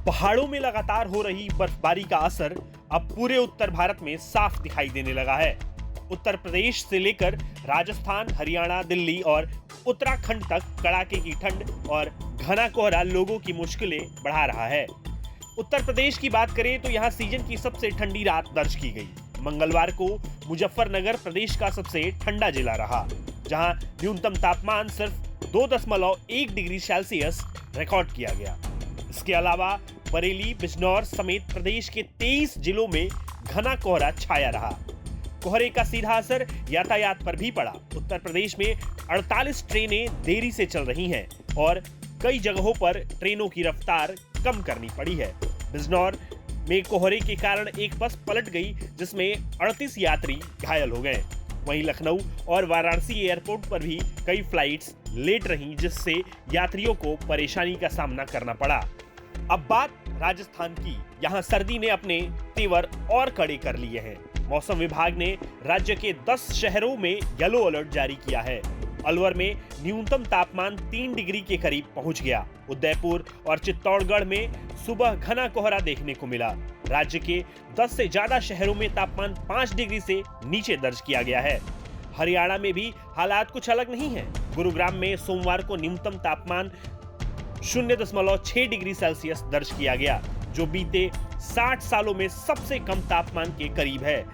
पहाड़ों में लगातार हो रही बर्फबारी का असर अब पूरे उत्तर भारत में साफ दिखाई देने लगा है। उत्तर प्रदेश से लेकर राजस्थान, हरियाणा, दिल्ली और उत्तराखंड तक कड़ाके की ठंड और घना कोहरा लोगों की मुश्किलें बढ़ा रहा है। उत्तर प्रदेश की बात करें तो यहां सीजन की सबसे ठंडी रात दर्ज की गई। मंगलवार को मुजफ्फरनगर प्रदेश का सबसे ठंडा जिला रहा, जहां न्यूनतम तापमान सिर्फ 2.1 डिग्री सेल्सियस रिकॉर्ड किया गया। इसके अलावा बरेली, बिजनौर समेत प्रदेश के 23 जिलों में घना कोहरा छाया रहा। कोहरे का सीधा असर यातायात पर भी पड़ा। उत्तर प्रदेश में 48 ट्रेनें देरी से चल रही हैं और कई जगहों पर ट्रेनों की रफ्तार कम करनी पड़ी है। बिजनौर में कोहरे के कारण एक बस पलट गई, जिसमें 38 यात्री घायल हो गए। वहीं लखनऊ और वाराणसी एयरपोर्ट पर भी कई फ्लाइट्स लेट रहीं, जिससे यात्रियों को परेशानी का सामना करना पड़ा। अब बात राजस्थान की। यहां सर्दी ने अपने तेवर और कड़े कर लिए हैं। मौसम विभाग ने राज्य के 10 शहरों में येलो अलर्ट जारी किया है। अलवर में न्यूनतम तापमान 3 डिग्री के करीब पहुंच गया। उदयपुर और चित्तौड़गढ़ में सुबह घना कोहरा देखने को मिला। राज्य के 10 से ज्यादा शहरों में तापमान 5 डिग्री से नीचे दर्ज किया गया है। हरियाणा में भी हालात कुछ अलग नहीं है। गुरुग्राम में सोमवार को न्यूनतम तापमान 0.6 डिग्री सेल्सियस दर्ज किया गया, जो बीते 60 सालों में सबसे कम तापमान के करीब है।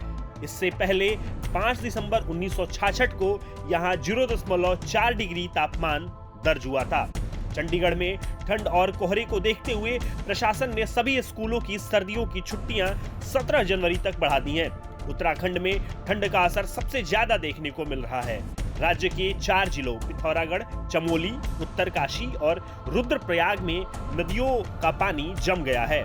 इससे पहले 5 दिसंबर 1966 को यहां 0.4 डिग्री तापमान दर्ज हुआ था। चंडीगढ़ में ठंड और कोहरे को देखते हुए प्रशासन ने सभी स्कूलों की सर्दियों की छुट्टियां 17 जनवरी तक बढ़ा दी हैं। उत्तराखंड में ठंड का असर सबसे ज्यादा देखने को मिल रहा है। राज्य के 4 जिलों पिथौरागढ़, चमोली, उत्तरकाशी और रुद्रप्रयाग में नदियों का पानी जम गया है।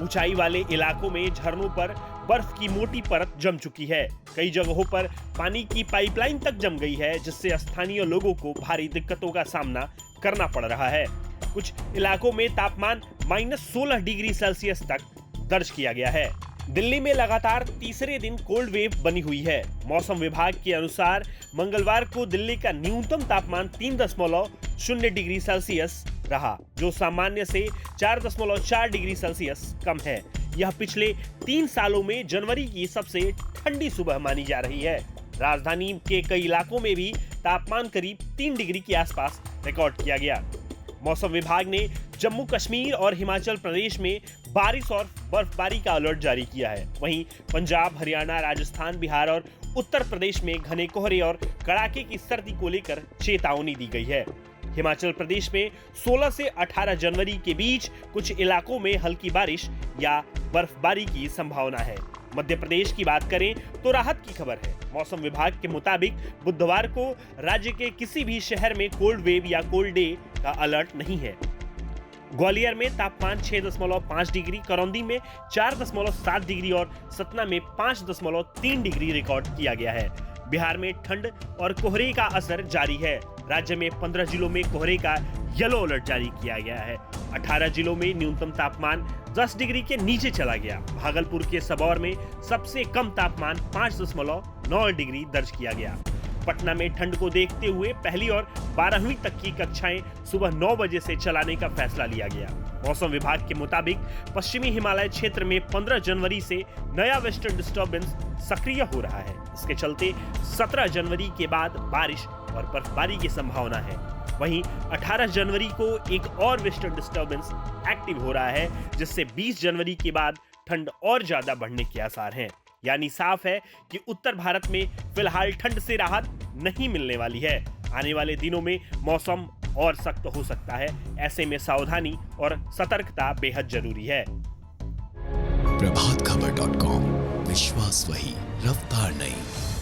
ऊंचाई वाले इलाकों में झरनों पर बर्फ की मोटी परत जम चुकी है। कई जगहों पर पानी की पाइपलाइन तक जम गई है, जिससे स्थानीय लोगों को भारी दिक्कतों का सामना करना पड़ रहा है। कुछ इलाकों में तापमान -16 डिग्री सेल्सियस तक दर्ज किया गया है। दिल्ली में लगातार तीसरे दिन कोल्ड वेव बनी हुई है। मौसम विभाग के अनुसार मंगलवार को दिल्ली का न्यूनतम तापमान 3.0 डिग्री सेल्सियस रहा, जो सामान्य से 4.4 डिग्री सेल्सियस कम है। यह पिछले 3 सालों में जनवरी की सबसे ठंडी सुबह मानी जा रही है। राजधानी के कई इलाकों में भी तापमान करीब 3 डिग्री के आसपास रिकॉर्ड किया गया। मौसम विभाग ने जम्मू कश्मीर और हिमाचल प्रदेश में बारिश और बर्फबारी का अलर्ट जारी किया है। वहीं पंजाब, हरियाणा, राजस्थान, बिहार और उत्तर प्रदेश में घने कोहरे और कड़ाके की सर्दी को लेकर चेतावनी दी गई है। हिमाचल प्रदेश में 16 से 18 जनवरी के बीच कुछ इलाकों में हल्की बारिश या बर्फबारी की संभावना है। मध्य प्रदेश की बात करें तो राहत की खबर है। मौसम विभाग के मुताबिक बुधवार को राज्य के किसी भी शहर में कोल्ड वेव या कोल्ड डे का अलर्ट नहीं है। ग्वालियर में तापमान 6.5 डिग्री, करौंदी में 4.7 डिग्री और सतना में 5.3 डिग्री रिकॉर्ड किया गया है। बिहार में ठंड और कोहरे का असर जारी है। राज्य में 15 जिलों में कोहरे का येलो अलर्ट जारी किया गया है। 18 जिलों में न्यूनतम तापमान 10 डिग्री के नीचे चला गया। भागलपुर के सबौर में सबसे कम तापमान 5.9 डिग्री दर्ज किया गया। पटना में ठंड को देखते हुए पहली और 12वीं तक की कक्षाएं सुबह 9 बजे से चलाने का फैसला लिया गया। मौसम विभाग के मुताबिक पश्चिमी हिमालय क्षेत्र में 15 जनवरी से नया वेस्टर्न डिस्टर्बेंस सक्रिय हो रहा है। इसके चलते 17 जनवरी के बाद बारिश और बर्फबारी की संभावना है। वहीं 18 जनवरी को एक और वेस्टर्न डिस्टर्बेंस एक्टिव हो रहा है, जिससे 20 जनवरी के बाद ठंड और ज्यादा बढ़ने के आसार हैं। यानी साफ है कि उत्तर भारत में फिलहाल ठंड से राहत नहीं मिलने वाली है। आने वाले दिनों में मौसम और सख्त हो सकता है। ऐसे में सावधानी और सतर्कता बेहद जरूरी है। प्रभातखबर.com, विश्वास वही, रफ्तार नहीं।